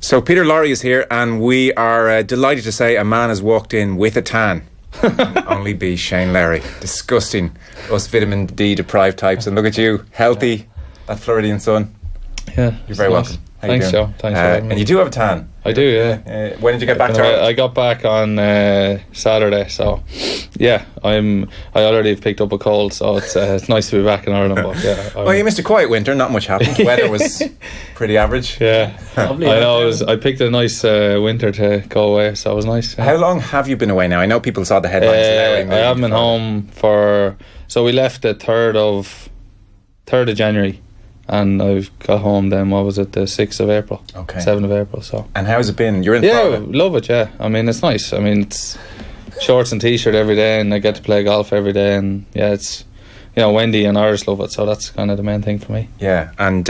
So Peter Lawrie is here, and we are delighted to say a man has walked in with a tan. Only be Shane Lowry. Disgusting. Us vitamin D deprived types, and look at you, healthy, that Floridian sun. Yeah, you're very welcome. How Thanks, you doing? Joe. Thanks for having me. And you do have a tan. I do, yeah. When did you get back to Ireland? I got back on Saturday, so yeah, I already have picked up a cold, so it's nice to be back in Ireland. But yeah, well, you missed a quiet winter. Not much happened. Weather was pretty average. Yeah, lovely. I know. I picked a nice winter to go away, so it was nice. Yeah. How long have you been away now? I know people saw the headlines. I haven't been home so we left the 3rd of January. And I've got home then, what was it, the 6th of April? Okay. 7th of April, so. And how's it been? You're in Florida? Yeah, love it, yeah. I mean, it's nice. I mean, it's shorts and t-shirt every day, and I get to play golf every day, and yeah, it's, Wendy and Iris love it, so that's kind of the main thing for me. Yeah, and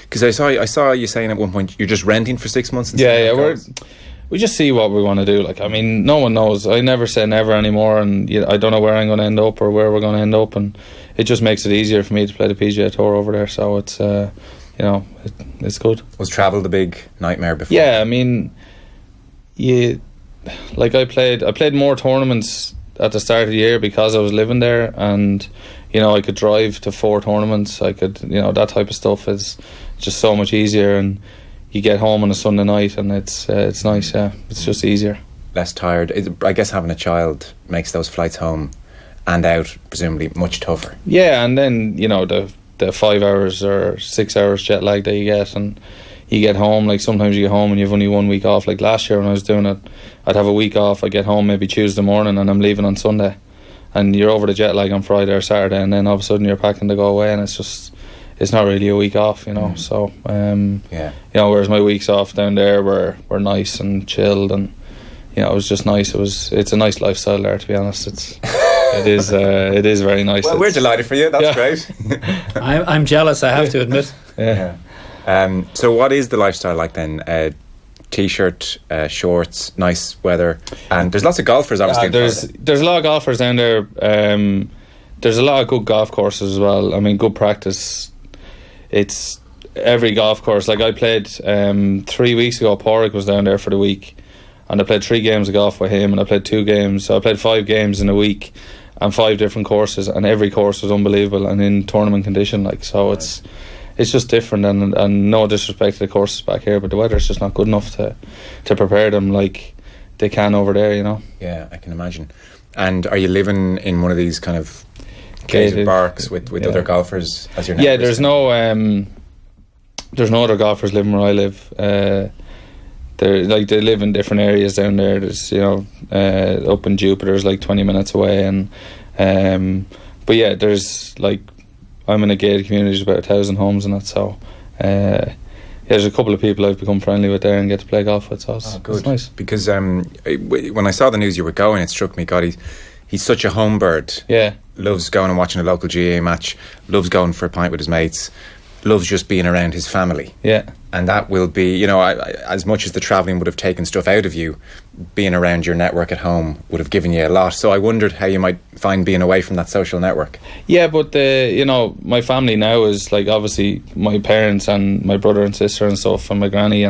because I saw you saying at one point you're just renting for 6 months. Yeah, we just see what we want to do. Like, I mean, no one knows. I never say never anymore, and I don't know where I'm going to end up or where we're going to end up, and it just makes it easier for me to play the PGA Tour over there. So it's, it's good. Was travel the big nightmare before? Yeah, I mean, I played more tournaments at the start of the year because I was living there, and I could drive to 4 tournaments. I could, that type of stuff is just so much easier, and you get home on a Sunday night, and it's nice. Yeah, it's just easier. Less tired. I guess having a child makes those flights home and out presumably much tougher. Yeah, and then the 5 hours or 6 hours jet lag that you get, and you get home. Like, sometimes you get home and you've only 1 week off. Like last year when I was doing it, I'd have a week off. I'd get home maybe Tuesday morning, and I'm leaving on Sunday, and you're over the jet lag on Friday or Saturday, and then all of a sudden you're packing to go away, and it's not really a week off, So whereas my weeks off down there were nice and chilled, and it was just nice. It's a nice lifestyle there, to be honest. It is very nice. Well, we're delighted for you. That's great. I'm jealous, I have to admit. Yeah. So what is the lifestyle like then? T-shirt, shorts, nice weather, and there's lots of golfers obviously. There's a lot of golfers down there. There's a lot of good golf courses as well. I mean, good practice. It's every golf course. Like, I played 3 weeks ago. Porrick was down there for the week, and I played 3 games of golf with him, and I played 2 games. So I played 5 games in a week, and 5 different courses, and every course was unbelievable and in tournament condition. Like, so it's just different, and no disrespect to the courses back here, but the weather's just not good enough to prepare them like they can over there. Yeah, I can imagine. And are you living in one of these kind of gated barracks with other golfers as your neighbours? Yeah, there's no other golfers living where I live. They live in different areas down there. There's up in Jupiter's like 20 minutes away, and but yeah, there's I'm in a gated community. There's about 1,000 homes in it, so there's a couple of people I've become friendly with there and get to play golf with. So it's nice. Because when I saw the news you were going, it struck me, God, he's such a home bird. Yeah. Loves going and watching a local GAA match, loves going for a pint with his mates, loves just being around his family. Yeah. And that will be, as much as the travelling would have taken stuff out of you, being around your network at home would have given you a lot. So I wondered how you might find being away from that social network. Yeah, but my family now is obviously my parents and my brother and sister and stuff, and my granny,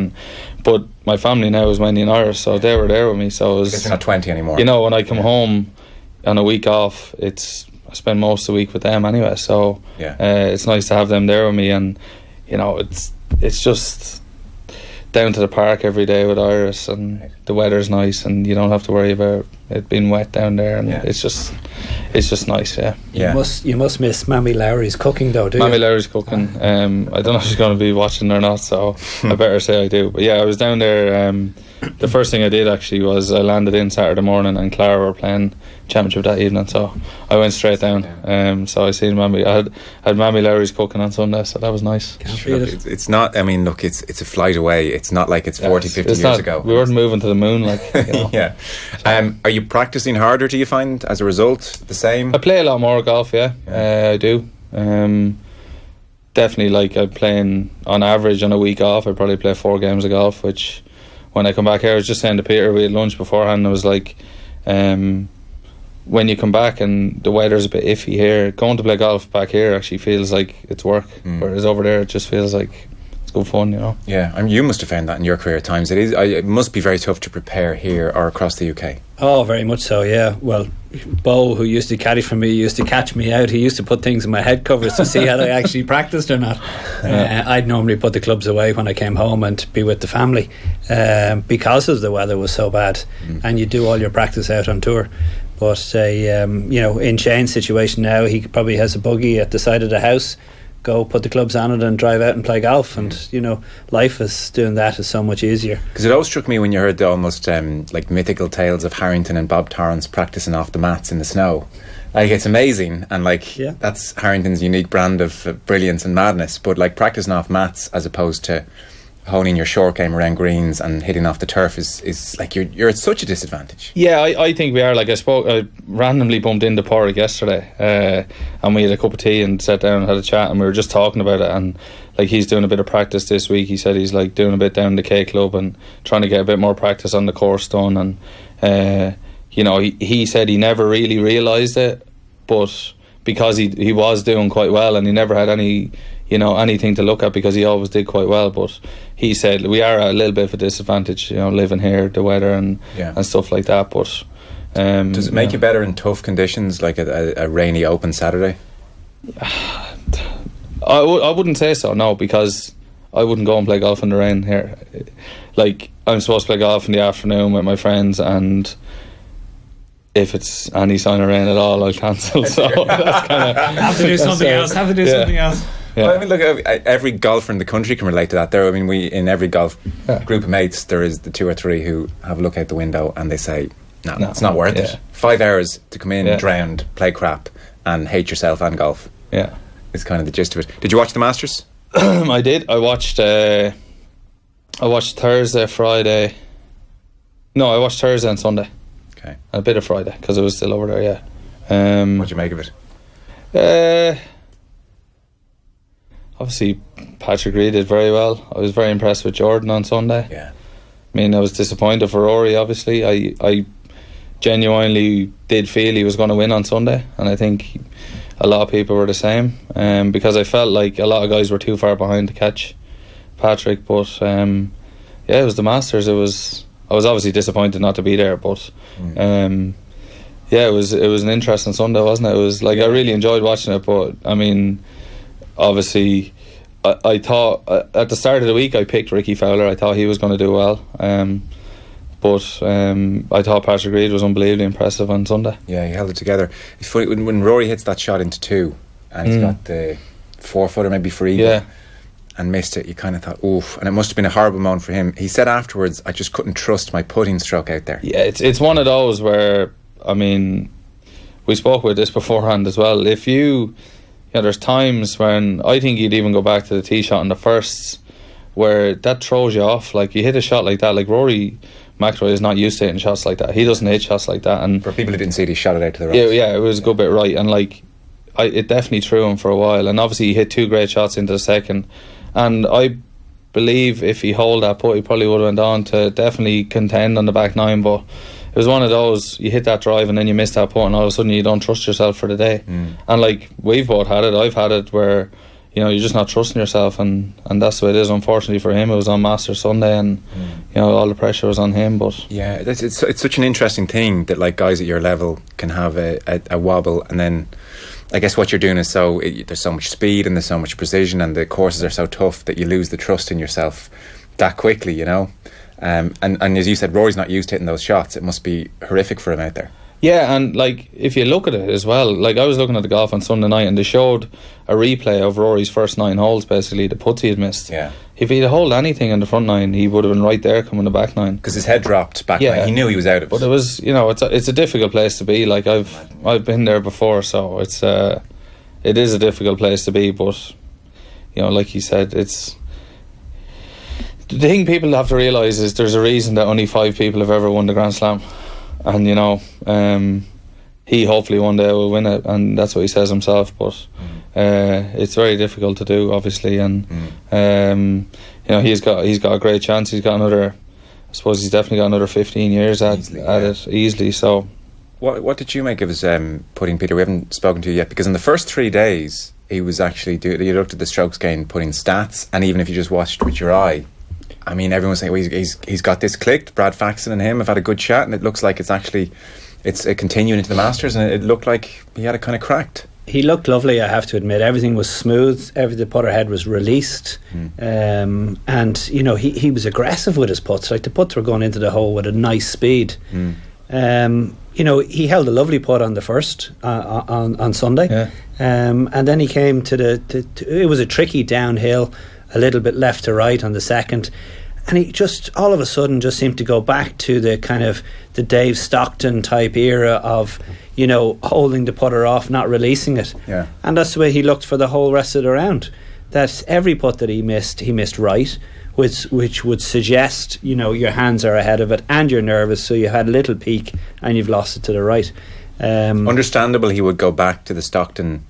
but my family now is Wendy and Iris, so they were there with me. So it's not 20 anymore. When I come home on a week off, I spend most of the week with them anyway. So it's nice to have them there with me, and it's just down to the park every day with Iris, and the weather's nice, and you don't have to worry about it being wet down there, and it's just nice. You must miss Mammy Lowry's cooking though, do you? Mammy Lowry's cooking. I don't know if she's going to be watching or not, so I better say I do. But yeah, I was down there. The first thing I did actually was I landed in Saturday morning, and Clara were playing championship that evening, so I went straight down. So I seen Mammy. I had Mammy Lowry's cooking on Sunday, so that was nice. It's not, I mean, look, it's a flight away. It's not like it's 40, 50 years ago. We weren't moving to the moon, Yeah. Are you practicing harder, do you find, as a result? The same? I play a lot more golf, I do. Definitely, I'm playing, on average, on a week off, I probably play 4 games of golf, which, when I come back here, I was just saying to Peter, we had lunch beforehand, I was like, when you come back and the weather's a bit iffy here, going to play golf back here actually feels like it's work, whereas over there it just feels like it's good fun, you know. Yeah, I mean, you must have found that in your career at times. It must be very tough to prepare here or across the UK. Oh, very much so, yeah. Well, Bo, who used to caddy for me, used to catch me out. He used to put things in my head covers to see had I actually practiced or not. I'd normally put the clubs away when I came home and be with the family because of the weather was so bad, and you do all your practice out on tour. But in Shane's situation now, he probably has a buggy at the side of the house. Go put the clubs on it and drive out and play golf, and life is doing that is so much easier. Because it always struck me when you heard the almost like mythical tales of Harrington and Bob Torrance practicing off the mats in the snow. Like, it's amazing, and that's Harrington's unique brand of brilliance and madness. But like, practicing off mats as opposed to honing your short game around greens and hitting off the turf is like you're at such a disadvantage. Yeah, I think we are. Like, I randomly bumped into Porrick yesterday, and we had a cup of tea and sat down and had a chat, and we were just talking about it. And like, he's doing a bit of practice this week. He said he's like doing a bit down the K Club and trying to get a bit more practice on the course done. And he said he never really realised it, but because he was doing quite well, and he never had anything to look at because he always did quite well. But he said we are a little bit of a disadvantage, living here, the weather and stuff like that. But does it make you better in tough conditions, like a rainy open Saturday? I wouldn't say so, no, because I wouldn't go and play golf in the rain here. Like, I'm supposed to play golf in the afternoon with my friends, and if it's any sign of rain at all, I'll cancel. So that's kind of have to do something else. Yeah. Well, I mean, look, every golfer in the country can relate to that. We in every golf group of mates, there is the two or three who have a look out the window and they say, no, it's not worth it. 5 hours to come in, drowned, play crap, and hate yourself and golf. Yeah, it's kind of the gist of it. Did you watch the Masters? I did. I watched Thursday, Friday. No, I watched Thursday and Sunday. Okay, and a bit of Friday because I was still over there. Yeah. What'd you make of it? Obviously, Patrick Reed did very well. I was very impressed with Jordan on Sunday. Yeah. I mean, I was disappointed for Rory, obviously. I genuinely did feel he was going to win on Sunday, and I think a lot of people were the same, because I felt like a lot of guys were too far behind to catch Patrick. But it was the Masters. I was obviously disappointed not to be there, but it was an interesting Sunday, wasn't it? It was like, I really enjoyed watching it, but I mean, obviously, I thought at the start of the week I picked Ricky Fowler. I thought he was going to do well, but I thought Patrick Reed was unbelievably impressive on Sunday. Yeah, he held it together. It's funny when Rory hits that shot into two and he's got the 4-footer maybe for eagle and missed it, you kind of thought, oof, and it must have been a horrible moment for him. He said afterwards, I just couldn't trust my putting stroke out there. Yeah, it's one of those where, I mean, we spoke about this beforehand as well. If there's times when I think you'd even go back to the tee shot in the firsts where that throws you off. Like, you hit a shot like that, like Rory McIlroy is not used to hitting shots like that. He doesn't hit shots like that. And for people who didn't see it, he shot it out to the right. Yeah, it was a good bit right. And like, it definitely threw him for a while. And obviously he hit 2 great shots into the second. And I believe if he held that putt, he probably would have went on to definitely contend on the back nine. But it was one of those, you hit that drive and then you miss that putt, and all of a sudden you don't trust yourself for the day. And like, we've both had it, I've had it, where you're just not trusting yourself, and that's the way it is. Unfortunately for him, it was on Masters Sunday, and all the pressure was on him. But yeah, it's such an interesting thing that like guys at your level can have a wobble, and then I guess what you're doing is there's so much speed and there's so much precision, and the courses are so tough that you lose the trust in yourself that quickly, and as you said, Rory's not used to hitting those shots. It must be horrific for him out there. Yeah, and like, if you look at it as well, like, I was looking at the golf on Sunday night and they showed a replay of Rory's first 9 holes, basically the putts he had missed. Yeah. If he'd held anything in the front 9, he would have been right there coming the back 9, because his head dropped back. Yeah, he knew he was out of it. But it was, it's a difficult place to be. Like, I've been there before, so it is a difficult place to be. But like he said, it's the thing people have to realise is there's a reason that only 5 people have ever won the Grand Slam. And he hopefully one day will win it, and that's what he says himself. But it's very difficult to do, obviously, and he's got a great chance. He's got another, I suppose he's definitely got another 15 years at it easily. So what did you make of his putting, Peter? We haven't spoken to you yet, because in the first 3 days he was actually you looked at the strokes gain, putting stats, and even if you just watched with your eye, I mean, everyone's saying, well, he's got this clicked. Brad Faxon and him have had a good chat, and it looks like it's continuing into the Masters, and it looked like he had it kind of cracked. He looked lovely, I have to admit. Everything was smooth. The putter head was released. And, you know, he was aggressive with his putts. Like, the putts were going into the hole with a nice speed. You know, he held a lovely putt on the first on Sunday. Yeah. And then he came to it was a tricky downhill, a little bit left to right on the second. And he just, all of a sudden, just seemed to go back to the kind of the Dave Stockton type era of, you know, holding the putter off, not releasing it. Yeah. And that's the way he looked for the whole rest of the round. That every putt that he missed right, which would suggest, you know, your hands are ahead of it and you're nervous, so you had a little peak and you've lost it to the right. Understandable he would go back to the Stockton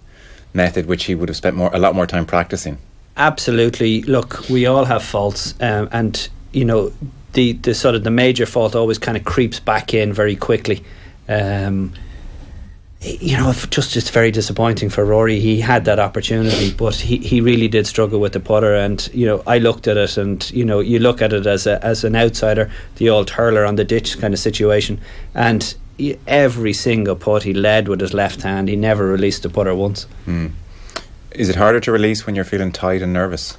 method, which he would have spent a lot more time practicing. Absolutely. Look, we all have faults, and you know, the sort of the major fault always kind of creeps back in very quickly. You know, it's very disappointing for Rory. He had that opportunity, but he really did struggle with the putter. And you know, I looked at it, and you know, you look at it as an outsider, the old hurler on the ditch kind of situation, and every single putt he led with his left hand. He never released the putter once. Is it harder to release when you're feeling tight and nervous?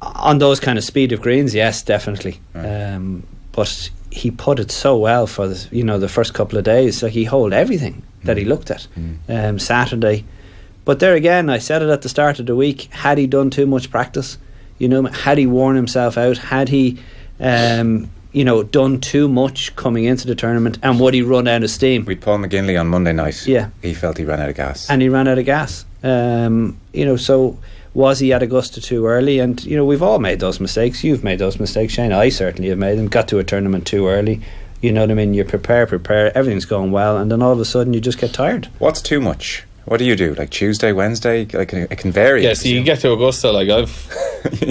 On those kind of speed of greens, yes, definitely. Right. But he putted so well for the first couple of days. Like, he holed everything that he looked at Saturday. But there again, I said it at the start of the week, had he done too much practice, you know, had he worn himself out, had he done too much coming into the tournament, and would he run out of steam? With Paul McGinley on Monday night, yeah, he felt he ran out of gas. And he ran out of gas. So was he at Augusta too early? And you know, we've all made those mistakes. You've made those mistakes, Shane. I certainly have made them. Got to a tournament too early. You know what I mean? You prepare, everything's going well, and then all of a sudden you just get tired. What's too much? What do you do? Like Tuesday, Wednesday? Like, it can vary. Yeah, so you get to Augusta, like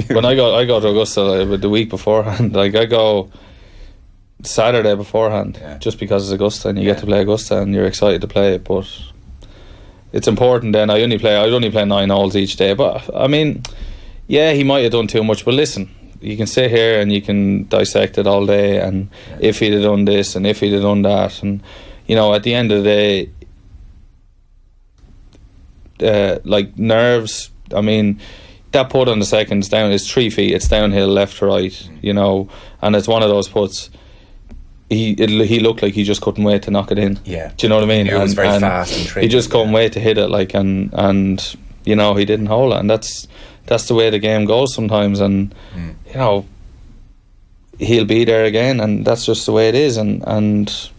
when I go to Augusta the week beforehand, like I go Saturday beforehand, just because it's Augusta and you get to play Augusta and you're excited to play it. But it's important then. I'd only play 9 holes each day. But I mean, yeah, he might have done too much. But listen, you can sit here and you can dissect it all day, and if he'd have done this and if he'd have done that, and you know, at the end of the day, like nerves, I mean, that putt on the second is down, it's 3 feet, it's downhill left to right, you know, and it's one of those putts. He looked like he just couldn't wait to knock it in. Yeah, do you know what I mean? It was very fast and tricky. He just couldn't wait to hit it, like, and you know, he didn't hold it, and that's the way the game goes sometimes. And you know, he'll be there again, and that's just the way it is. And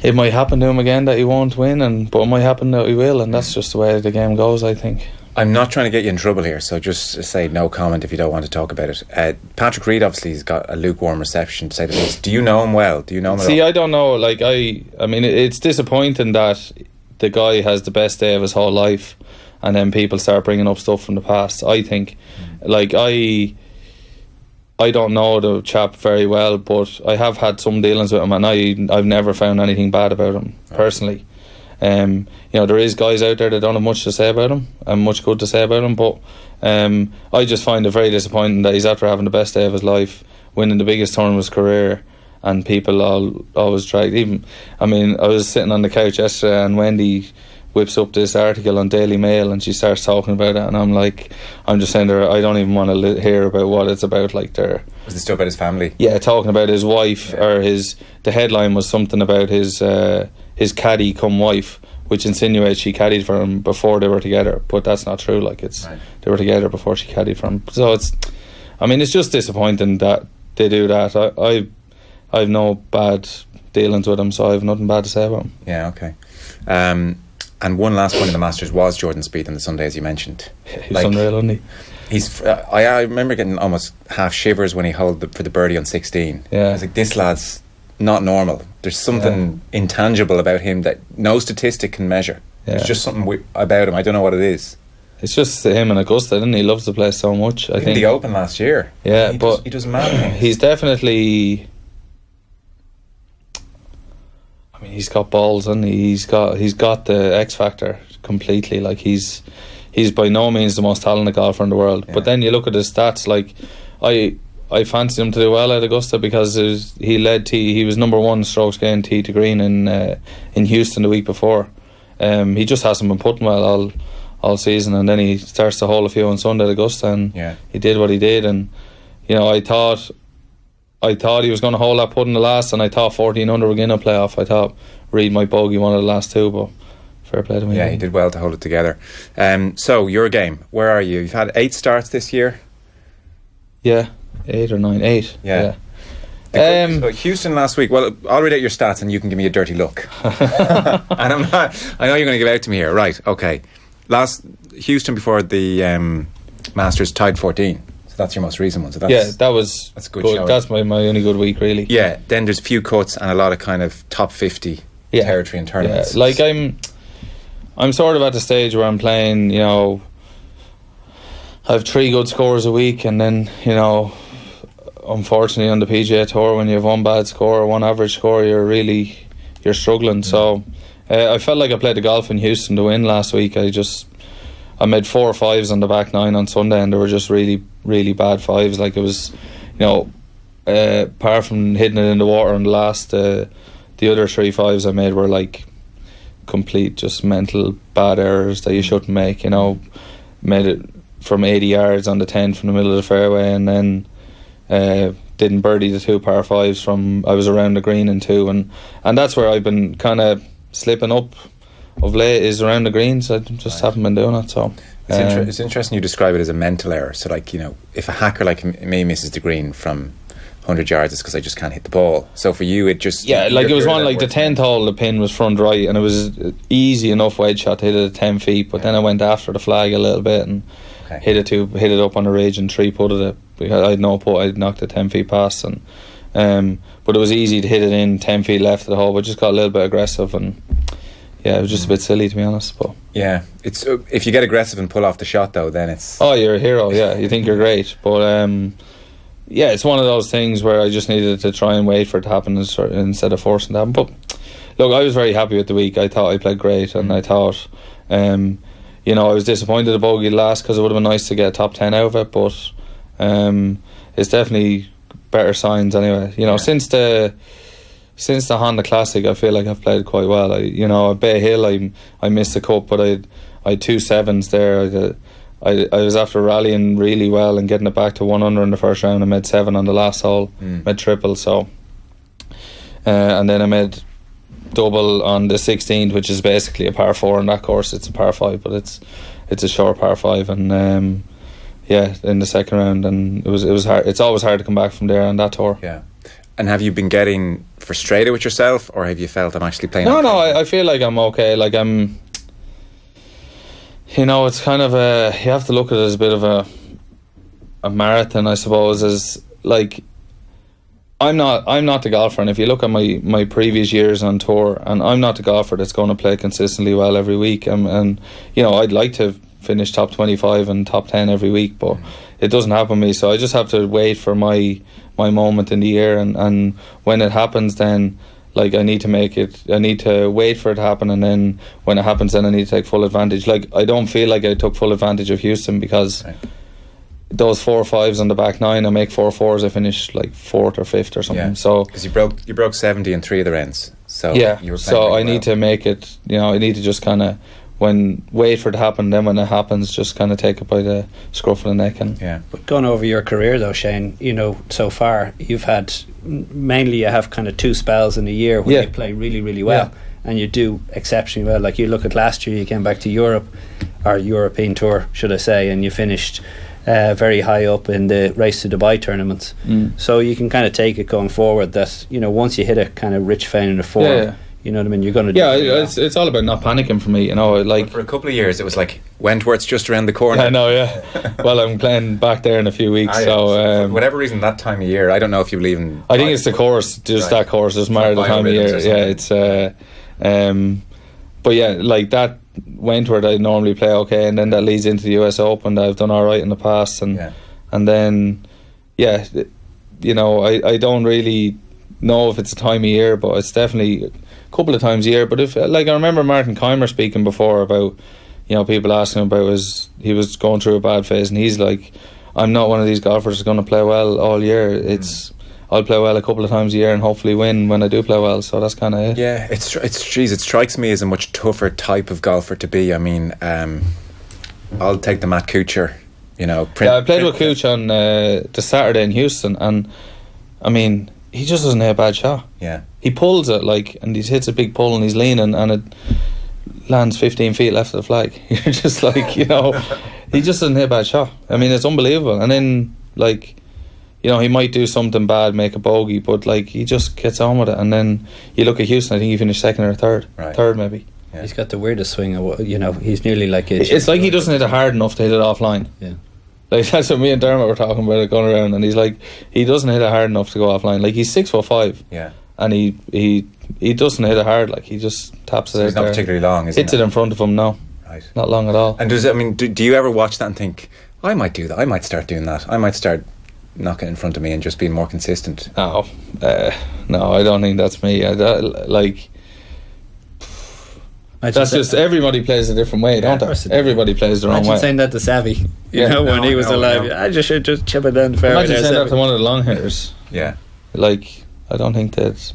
it might happen to him again that he won't win, but it might happen that he will, and that's just the way the game goes, I think. I'm not trying to get you in trouble here, so just say no comment if you don't want to talk about it. Patrick Reed obviously has got a lukewarm reception, to say the least. Do you know him well? Do you know him at all? See, I don't know. Like, I mean, it's disappointing that the guy has the best day of his whole life, and then people start bringing up stuff from the past. I think, like, I don't know the chap very well, but I have had some dealings with him, and I've never found anything bad about him personally. You know, there is guys out there that don't have much to say about him and much good to say about him, but I just find it very disappointing that he's after having the best day of his life, winning the biggest tournament of his career, and people always drag. Even, I mean, I was sitting on the couch yesterday and Wendy whips up this article on Daily Mail and she starts talking about it, and I'm just saying to her, I don't even want to hear about what it's about. Like, there was it still about his family? Yeah, talking about his wife, or the headline was something about his caddy cum wife, which insinuates she caddied for him before they were together, but that's not true. Like, they were together before she caddied for him. So it's just disappointing that they do that. I've no bad dealings with him, so I have nothing bad to say about him. Yeah, okay. And one last point in the Masters was Jordan Spieth on the Sunday, as you mentioned. He's unreal, isn't he? He's. I remember getting almost half shivers when he held for the birdie on 16. Yeah. I was like, this lad's not normal. There's something intangible about him that no statistic can measure. Yeah. There's just something about him. I don't know what it is. It's just him and Augusta, isn't he? He loves the place so much. I think the Open last year. Yeah, he does mad things. He's definitely. I mean, he's got balls, and he's got the X factor. completely. Like he's by no means the most talented golfer in the world. But then you look at his stats. Like I fancied him to do well at Augusta because he was number 1 strokes gained tee to green in Houston the week before. He just hasn't been putting well all season, and then he starts to hole a few on Sunday at Augusta, and he did what he did. And I thought he was going to hold that putt in the last, and I thought 14 under would get a playoff. I thought Reed might bogey one of the last 2, but fair play to him. Yeah, he did well to hold it together. So your game, where are you? You've had 8 starts this year. Yeah, 8 or 9, 8. Yeah. So Houston last week. Well, I'll read out your stats and you can give me a dirty look. And I know you're going to give out to me here. Right, okay. Last Houston before the Masters tied 14. So that's your most recent one. So that's, that's good. That's my only good week, really. Yeah. Then there's a few cuts and a lot of kind of top 50 territory in tournaments. Yeah. Like I'm sort of at the stage where I'm playing. I have 3 good scores a week, and then unfortunately on the PGA Tour, when you have 1 bad score or 1 average score, you're struggling. So I felt like I played the golf in Houston to win last week. I made 4 or 5s on the back 9 on Sunday, and they were just really, really bad 5s. Like it was, apart from hitting it in the water on the last, the other 3 5s I made were like complete just mental bad errors that you shouldn't make. Made it from 80 yards on the 10 from the middle of the fairway, and then didn't birdie the 2 par 5s from I was around the green in 2, and that's where I've been kind of slipping up of late, is around the greens. I just haven't been doing it. So it's interesting you describe it as a mental error. So like if a hacker like me misses the green from 100 yards, it's because I just can't hit the ball. So for you, it just it was one like the 10th hole, the pin was front right, and it was easy enough wedge shot to hit it at 10 feet. But then I went after the flag a little bit and hit it up on the ridge and 3-putted it. Because I had no putt, I'd knocked it 10 feet past, and but it was easy to hit it in 10 feet left of the hole, but just got a little bit aggressive, and it was just a bit silly, to be honest. But it's if you get aggressive and pull off the shot though, then it's you're a hero. You think you're great, but it's one of those things where I just needed to try and wait for it to happen instead of forcing it to happen. But look, I was very happy with the week. I thought I played great, and I thought I was disappointed at bogey last because it would have been nice to get a top 10 out of it, but it's definitely better signs anyway. Since the Honda Classic, I feel like I've played quite well. At Bay Hill, I missed the cup, but I had 2 7s there. I was after rallying really well and getting it back to 1 under in the first round. I made 7 on the last hole, made triple. So, and then I made double on the 16th, which is basically a par 4 on that course. It's a par 5, but it's a short par 5, and in the second round, and it was hard. It's always hard to come back from there on that tour. Yeah. And have you been getting frustrated with yourself, or have you felt I'm actually playing? No, I feel like I'm okay. Like I'm, it's kind of you have to look at it as a bit of a marathon, I suppose. As like, I'm not the golfer, and if you look at my previous years on tour, and I'm not the golfer that's going to play consistently well every week. And I'd like to finish top 25 and top 10 every week, but it doesn't happen to me, so I just have to wait for my moment in the year, and when it happens, then like I need to wait for it to happen, and then when it happens, then I need to take full advantage. Like I don't feel like I took full advantage of Houston, because those 4 5s on the back 9, I make 4 4s, I finish like 4th or 5th or something. So because you broke 70 in 3 of the rounds, so you were so I need to make it. I need to just kind of wait for it to happen, then when it happens, just kind of take it by the scruff of the neck. And But going over your career though, Shane, so far you've had mainly you have kind of 2 spells in a year where you play really, really well, and you do exceptionally well. Like you look at last year, you came back to Europe, or European Tour should I say, and you finished very high up in the Race to Dubai tournaments. So you can kind of take it going forward that once you hit a kind of rich vein in the form, you know what I mean, you're going to do it's all about not panicking for me, like for a couple of years it was like Wentworth's just around the corner. I know, well, I'm playing back there in a few weeks, so for whatever reason that time of year, I don't know if you believe in, I think it's the course, just that course is married the time of year. It's but like that Wentworth I normally play okay, and then that leads into the US Open that I've done alright in the past, and then I don't really know if it's a time of year, but it's definitely couple of times a year. But if, like, I remember Martin Keimer speaking before about, you know, people asking him about he was going through a bad phase, and he's like, I'm not one of these golfers who's going to play well all year. I'll play well a couple of times a year and hopefully win when I do play well. So that's kind of it. Yeah, it strikes me as a much tougher type of golfer to be. I mean, I'll take the Matt Kuchar, you know. I played with Kuch on the Saturday in Houston, and I mean, he just doesn't hit a bad shot. Yeah, he pulls it like, and he hits a big pull and he's leaning and it lands 15 feet left of the flag. You're just like, you know, he just doesn't hit a bad shot. I mean, it's unbelievable. And then, like, you know, he might do something bad, make a bogey, but like, he just gets on with it. And then you look at Houston, I think he finished second or third. Right. Third maybe. Yeah. He's got the weirdest swing. You know, he's nearly like it's like he doesn't hit it hard enough to hit it offline. Yeah. Like, that's what me and Dermot were talking about it going around, and he's like, he doesn't hit it hard enough to go offline. Like, he's 6'5". Yeah. And he doesn't hit it hard. Like, he just taps it out He's not there. particularly long, is he? Hits it in front of him. No. Right. Not long at all. And do you ever watch that and think, I might do that? I might start doing that. I might start knocking in front of me and just being more consistent. No, I don't think that's me. That's just, everybody plays a different way, don't they? Everybody plays their own way. Imagine saying that to Savvy, when he was alive. I just should just chip it down the fairway. Imagine saying that to one of the long hitters. Yeah. Like, I don't think that's...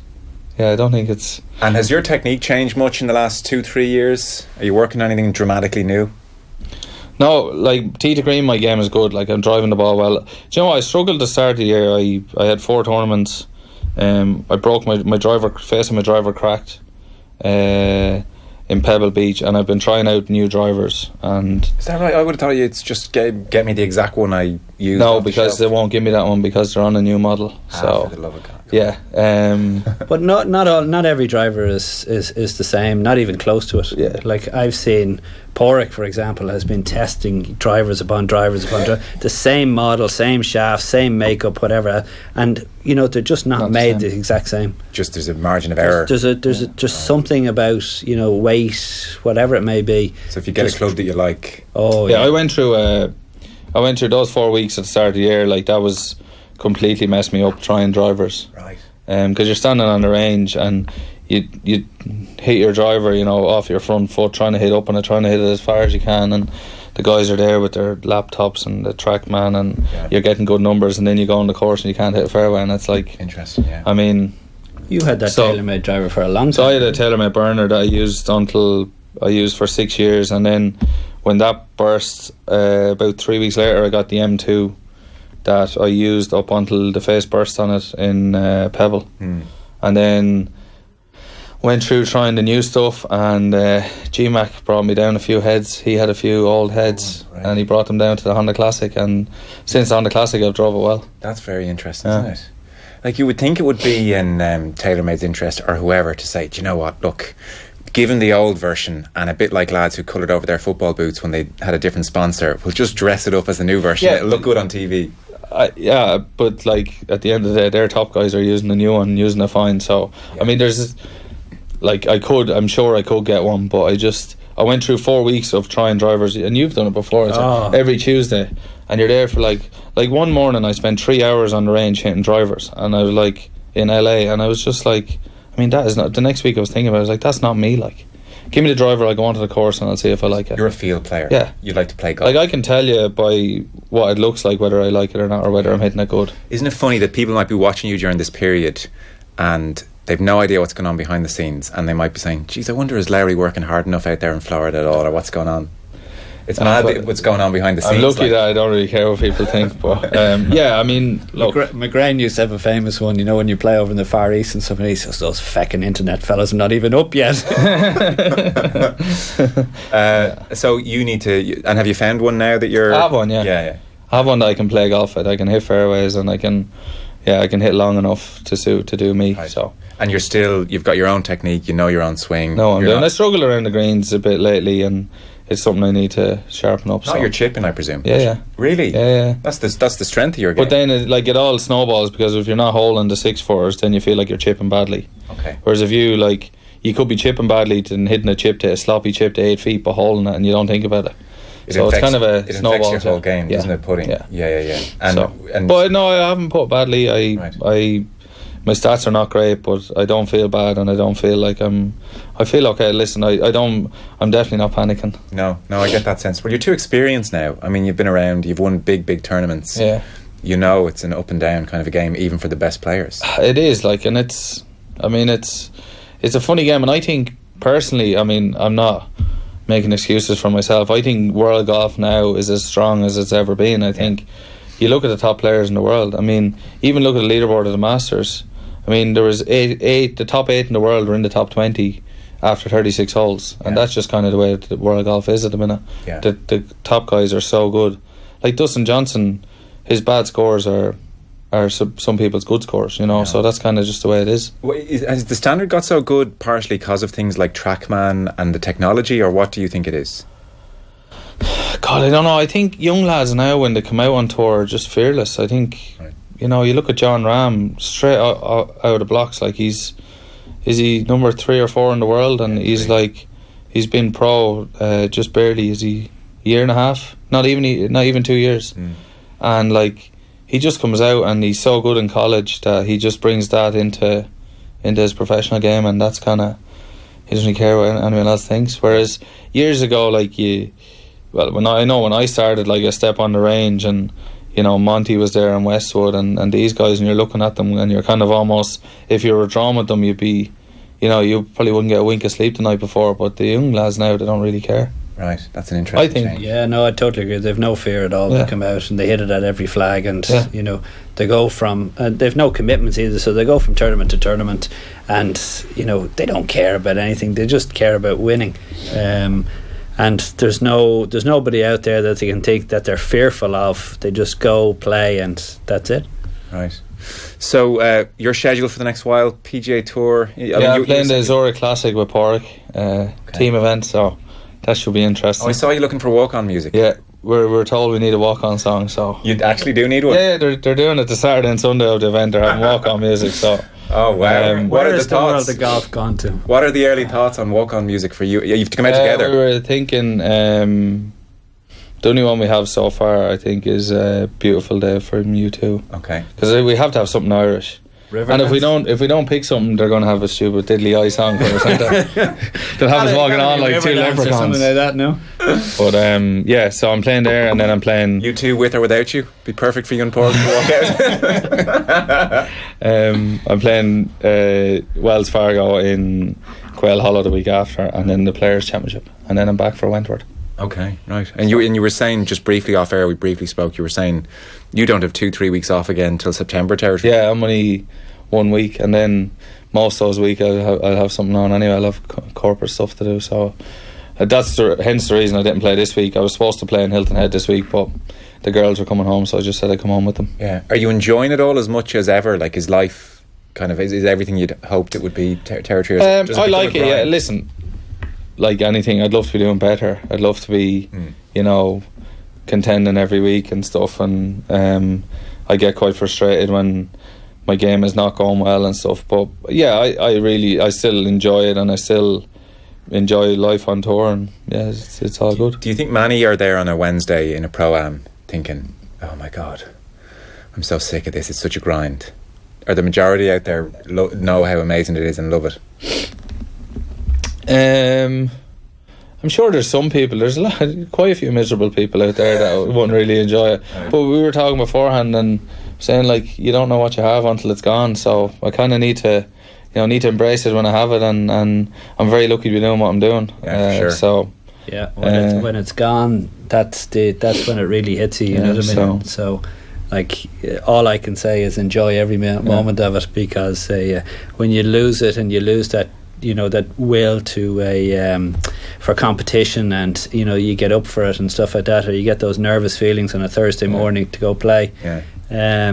Yeah, I don't think it's... And has your technique changed much in the last 2-3 years? Are you working on anything dramatically new? No, like, tee to green, my game is good. Like, I'm driving the ball well. Do you know what? I struggled at the start of the year. I had 4 tournaments. I broke my driver, face of my driver cracked in Pebble Beach, and I've been trying out new drivers. And is that right? I would have thought you'd just get me the exact one I used. No, because they won't give me that one because they're on a new model. So for the love of God. Yeah, but not every driver is the same. Not even close to it. Yeah. Like, I've seen Porrick, for example, has been testing drivers upon drivers the same model, same shaft, same makeup, whatever, and you know, they're just not made the exact same. Just there's a margin of error. There's just something about, you know, weight, whatever it may be. So if you get a club that you like, I went through those 4 weeks at the start of the year. Like, that was completely messed me up trying drivers. Right. Because you're standing on the range and you hit your driver, you know, off your front foot, trying to hit up on it, trying to hit it as far as you can, and the guys are there with their laptops and the TrackMan, and you're getting good numbers, and then you go on the course and you can't hit a fairway, and it's like interesting. Yeah. I mean, you had that TaylorMade driver for a long time. So I had a TaylorMade burner that I used for 6 years, and then when that burst, about 3 weeks later, I got the M2 that I used up until the face burst on it in Pebble. And then went through trying the new stuff, and G-Mac brought me down a few heads. He had a few old heads, and he brought them down to the Honda Classic, and since the Honda Classic I've drove it well. That's very interesting, isn't it? Like, you would think it would be in TaylorMade's interest, or whoever, to say, do you know what, look, given the old version, and a bit like lads who coloured over their football boots when they had a different sponsor, we'll just dress it up as the new version. It'll look good on TV. But like, at the end of the day, their top guys are using the new one, using it fine. So I mean, there's like, I'm sure I could get one, but I went through 4 weeks of trying drivers, and you've done it before. Every Tuesday, and you're there for like one morning I spent 3 hours on the range hitting drivers, and I was like in LA, and I was just like, I mean, that is not, the next week I was thinking about it, I was like, that's not me. Like, give me the driver, I'll go onto the course and I'll see if I like it. You're a field player. Yeah. You like to play golf. Like, I can tell you by what it looks like whether I like it or not, or whether I'm hitting it good. Isn't it funny that people might be watching you during this period and they've no idea what's going on behind the scenes, and they might be saying, geez, I wonder, is Lowry working hard enough out there in Florida at all, or what's going on? It's mad what's going on behind the scenes. I'm lucky that I don't really care what people think, but I mean, look, McGrain used to have a famous one, you know, when you play over in the Far East and somebody says, those feckin' internet fellas are not even up yet. So you need to, and have you found one now that you're... I have one, yeah. I have one that I can play golf at. I can hit fairways, and I can hit long enough to do me. Right. So, and you've got your own technique, you know your own swing. No, I struggle around the greens a bit lately, and it's something I need to sharpen up. Not your chipping, I presume. Yeah. Really? Yeah. That's the strength of your game. But then it all snowballs, because if you're not holding the 6-4s, then you feel like you're chipping badly. Okay. Whereas if you could be chipping badly and hitting a chip to a sloppy chip to 8 feet, but holding it, and you don't think about it. So it's kind of a snowball. It affects your whole game, doesn't it, putting? Yeah. And but no, I haven't put badly. my stats are not great, but I don't feel bad, and I don't feel like I feel okay. Listen, I'm definitely not panicking. No, I get that sense. Well, you're too experienced now. I mean, you've been around, you've won big tournaments. Yeah. You know, it's an up and down kind of a game, even for the best players. It is, like, and it's a funny game, and I think personally, I mean, I'm not making excuses for myself. I think world golf now is as strong as it's ever been. I think you look at the top players in the world. I mean, even look at the leaderboard of the Masters. I mean, there was the top 8 in the world were in the top 20 after 36 holes, and that's just kind of the way the world golf is at the minute. Yeah. The top guys are so good. Like Dustin Johnson, his bad scores are some people's good scores, you know. So that's kind of just the way it is. Has the standard got so good partially because of things like TrackMan and the technology, or what do you think it is? God, I don't know. I think young lads now, when they come out on tour, are just fearless. I think, you know, you look at John Ram straight out of the blocks. Like, is he number 3 or 4 in the world? And he's like, he's been pro just barely. Is he a year and a half? Not even 2 years. And like, he just comes out and he's so good in college that he just brings that into his professional game, and that's kind of, he doesn't care what anyone else thinks. Whereas years ago, like, when I started, like, a step on the range, and you know, Monty was there in Westwood and these guys, and you're looking at them and you're kind of almost, if you were drawn with them, you'd be, you know, you probably wouldn't get a wink of sleep the night before. But the young lads now, they don't really care. Right, that's an interesting change. Yeah, no, I totally agree. They've no fear at all. They come out and they hit it at every flag, and you know, they go from, they've no commitments either, so they go from tournament to tournament, and you know, they don't care about anything. They just care about winning. And there's nobody out there that they can think that they're fearful of. They just go play, and that's it. Right. So your schedule for the next while, PGA Tour. I'm playing the Zurich Classic with Porrick, team event, so that should be interesting. Oh, I saw you looking for walk-on music. Yeah, we're told we need a walk-on song, so you actually do need one. Yeah, they're doing it the Saturday and Sunday of the event. They're having walk-on music, so. Oh wow! What are the thoughts? World of golf gone to? What are the early thoughts on walk-on music for you? You've come out together. We were thinking the only one we have so far, I think, is "Beautiful Day" from U2. Okay. Because we have to have something Irish. And if we don't pick something, they're going to have a stupid diddly eye song for us. They'll have us walking on like two leprechauns, something like that. No. But yeah, so I'm playing there, and then I'm playing U2 with or without you. Be perfect for you and Paul to walk out. I'm playing Wells Fargo in Quail Hollow the week after, and then the Players Championship, and then I'm back for Wentworth. Okay, right. And you were saying just briefly off air, we briefly spoke, you were saying you don't have 2-3 weeks off again till September territory. Yeah, I'm only 1 week, and then most of those weeks I'll have something on anyway. I'll have corporate stuff to do, so that's hence the reason I didn't play this week. I was supposed to play in Hilton Head this week, but the girls were coming home, so I just said I'd come home with them. Yeah. Are you enjoying it all as much as ever? Like, is life kind of, is everything you'd hoped it would be territory? I like it, yeah. Listen, like anything, I'd love to be doing better. I'd love to be, you know, contending every week and stuff, and I get quite frustrated when my game is not going well and stuff. But yeah, I still enjoy it, and I still enjoy life on tour, and yeah, it's all good. Do you think many are there on a Wednesday in a Pro-Am thinking, oh my God, I'm so sick of this, it's such a grind? Or the majority out there know how amazing it is and love it? I'm sure there's some people, quite a few miserable people out there that wouldn't really enjoy it. But we were talking beforehand and saying, like, you don't know what you have until it's gone, so I kind of need to embrace it when I have it, and I'm very lucky to be doing what I'm doing. Yeah, for sure. So yeah, when it's gone, that's when it really hits you. You know what I mean? So like, all I can say is enjoy every moment of it, because when you lose it and you lose that, you know, that will to for competition, and you know, you get up for it and stuff like that, or you get those nervous feelings on a Thursday morning to go play. They're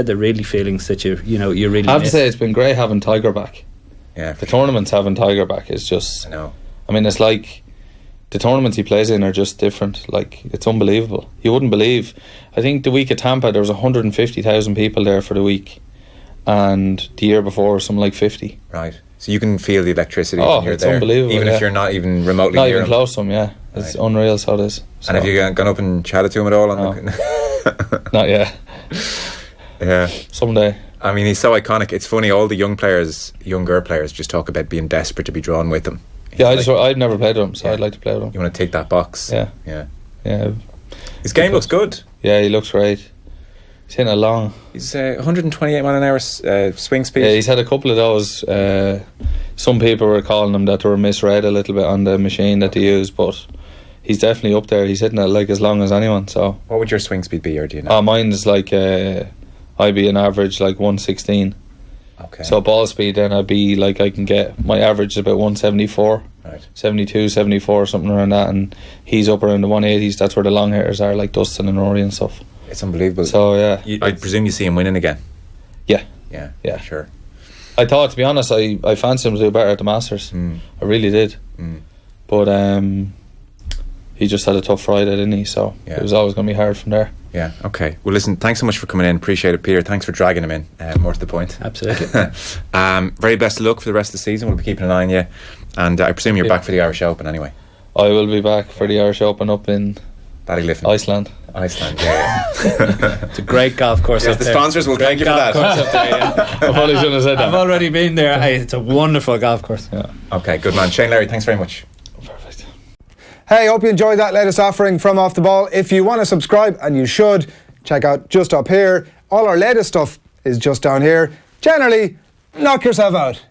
the really feelings that you really. I have miss. to say, it's been great having Tiger back. Yeah, the tournaments having Tiger back is just. I know. I mean, it's like the tournaments he plays in are just different. Like, it's unbelievable. You wouldn't believe. I think the week at Tampa there was 150,000 people there for the week, and the year before something like 50. Right. So you can feel the electricity. Oh, when you're it's there, unbelievable. Even if you're not even remotely not near even him. close to him. Yeah, it's unreal. So it is. So. And have you gone up and chatted to him at all? No. Not yet. Yeah. Someday. I mean, he's so iconic. It's funny, all the younger players just talk about being desperate to be drawn with him. Yeah, I'd never played with him, so I'd like to play with him. You want to take that box? Yeah. His game looks good. Yeah, he looks great. He's hitting it long. He's 128 mile an hour swing speed. Yeah, he's had a couple of those. Some people were calling him that they were misread a little bit on the machine that they use, but he's definitely up there. He's hitting it like as long as anyone. So what would your swing speed be, or do you know? Mine is like I'd be an average like 116. Okay. So ball speed, then I'd be like, I can get, my average is about 174, right. 72, 74, something around that, and he's up around the 180s. That's where the long hitters are, like Dustin and Rory and stuff. It's unbelievable. So yeah, I presume you see him winning again. Yeah, sure. I thought, to be honest, I fancied him to do better at the Masters. I really did. But he just had a tough Friday, didn't he? So it was always going to be hard from there. Yeah, okay. Well, listen, thanks so much for coming in. Appreciate it, Peter. Thanks for dragging him in. More to the point. Absolutely. Very best of luck for the rest of the season. We'll be keeping an eye on you. And I presume you're back for the Irish Open anyway. I will be back for the Irish Open up in Iceland. Iceland, yeah. It's a great golf course. Yes, up the there. sponsors will thank you for that. Golf course up there, yeah. I probably shouldn't have said that. I've already been there. It's a wonderful golf course. Yeah. Okay, good man. Shane, Larry, thanks very much. Perfect. Hey, hope you enjoyed that latest offering from Off the Ball. If you want to subscribe, and you should, check out just up here. All our latest stuff is just down here. Generally, knock yourself out.